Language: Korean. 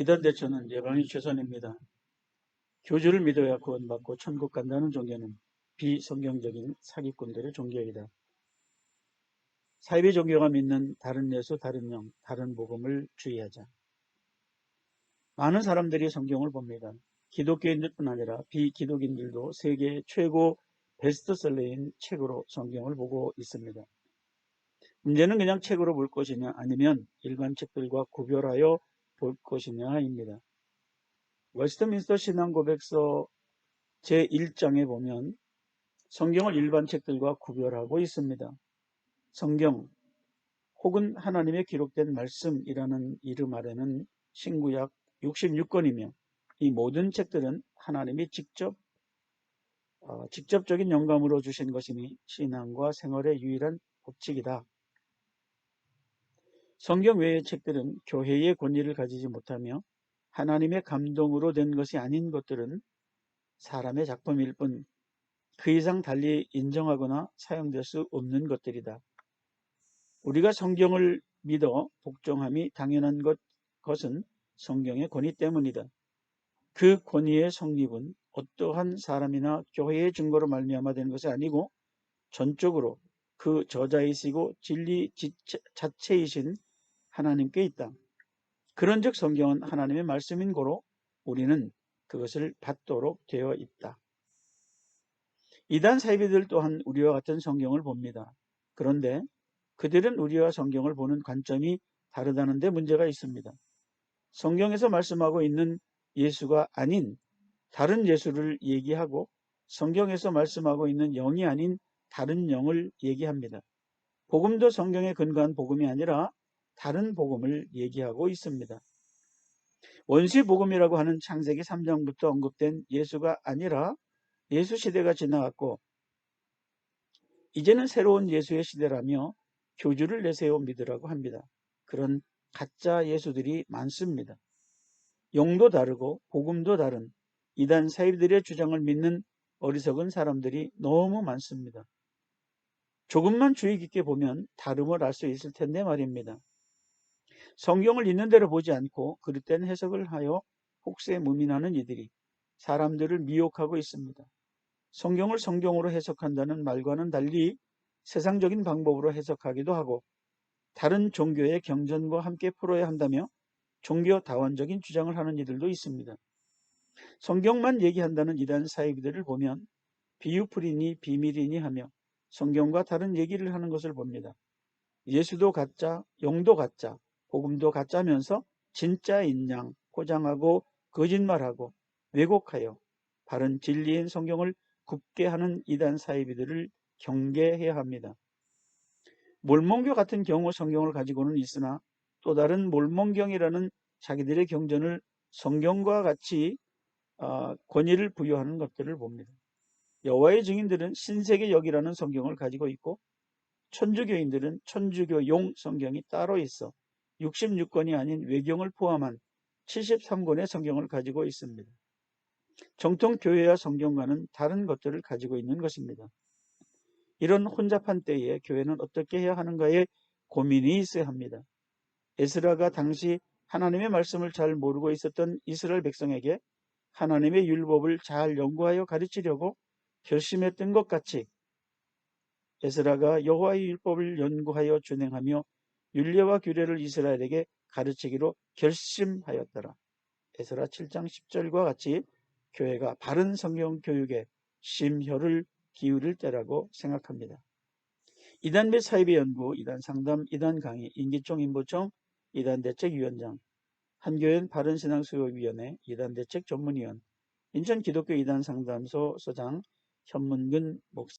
이단 대처는 예방이 최선입니다. 교주를 믿어야 구원받고 천국 간다는 종교는 비성경적인 사기꾼들의 종교이다. 사이비 종교가 믿는 다른 예수, 다른 영, 다른 복음을 주의하자. 많은 사람들이 성경을 봅니다. 기독교인들뿐 아니라 비기독인들도 세계 최고 베스트셀러인 책으로 성경을 보고 있습니다. 문제는 그냥 책으로 볼 것이냐 아니면 일반 책들과 구별하여 볼 것이냐입니다. 웨스트민스터 신앙고백서 제1장에 보면 성경을 일반 책들과 구별하고 있습니다. 성경 혹은 하나님의 기록된 말씀이라는 이름 아래는 신구약 66권이며 이 모든 책들은 하나님이 직접적인 영감으로 주신 것이니 신앙과 생활의 유일한 법칙이다. 성경 외의 책들은 교회의 권위를 가지지 못하며 하나님의 감동으로 된 것이 아닌 것들은 사람의 작품일 뿐 그 이상 달리 인정하거나 사용될 수 없는 것들이다. 우리가 성경을 믿어 복종함이 당연한 것은 성경의 권위 때문이다. 그 권위의 성립은 어떠한 사람이나 교회의 증거로 말미암아 된 것이 아니고 전적으로 그 저자이시고 진리 자체이신 하나님께 있다. 그런즉 성경은 하나님의 말씀인 고로 우리는 그것을 받도록 되어 있다. 이단 사이비들 또한 우리와 같은 성경을 봅니다. 그런데 그들은 우리와 성경을 보는 관점이 다르다는 데 문제가 있습니다. 성경에서 말씀하고 있는 예수가 아닌 다른 예수를 얘기하고 성경에서 말씀하고 있는 영이 아닌 다른 영을 얘기합니다. 복음도 성경에 근거한 복음이 아니라 다른 복음을 얘기하고 있습니다. 원시 복음이라고 하는 창세기 3장부터 언급된 예수가 아니라 예수 시대가 지나갔고 이제는 새로운 예수의 시대라며 교주를 내세워 믿으라고 합니다. 그런 가짜 예수들이 많습니다. 용도 다르고 복음도 다른 이단 사이비들의 주장을 믿는 어리석은 사람들이 너무 많습니다. 조금만 주의 깊게 보면 다름을 알 수 있을 텐데 말입니다. 성경을 있는 대로 보지 않고 그릇된 해석을 하여 혹세무민하는 이들이 사람들을 미혹하고 있습니다. 성경을 성경으로 해석한다는 말과는 달리 세상적인 방법으로 해석하기도 하고 다른 종교의 경전과 함께 풀어야 한다며 종교다원적인 주장을 하는 이들도 있습니다. 성경만 얘기한다는 이단 사이비들을 보면 비유풀이니 비밀이니 하며 성경과 다른 얘기를 하는 것을 봅니다. 예수도 가짜, 영도 가짜, 복음도 가짜면서 진짜인 양 포장하고 거짓말하고 왜곡하여 바른 진리인 성경을 굽게 하는 이단 사이비들을 경계해야 합니다. 몰몬교 같은 경우 성경을 가지고는 있으나 또 다른 몰몬경이라는 자기들의 경전을 성경과 같이 권위를 부여하는 것들을 봅니다. 여호와의 증인들은 신세계 역이라는 성경을 가지고 있고 천주교인들은 천주교용 성경이 따로 있어 66권이 아닌 외경을 포함한 73권의 성경을 가지고 있습니다. 정통 교회와 성경과는 다른 것들을 가지고 있는 것입니다. 이런 혼잡한 때에 교회는 어떻게 해야 하는가에 고민이 있어야 합니다. 에스라가 당시 하나님의 말씀을 잘 모르고 있었던 이스라엘 백성에게 하나님의 율법을 잘 연구하여 가르치려고 결심했던 것 같이 에스라가 여호와의 율법을 연구하여 준행하며 율례와 규례를 이스라엘에게 가르치기로 결심하였더라. 에스라 7장 10절과 같이 교회가 바른 성경 교육에 심혈을 기울일 때라고 생각합니다. 이단 및 사이비 연구, 이단 상담, 이단 강의, 인기총 인보총, 이단 대책위원장, 한교연 바른신앙수요위원회, 이단 대책 전문위원, 인천 기독교 이단 상담소 소장, 현문근 목사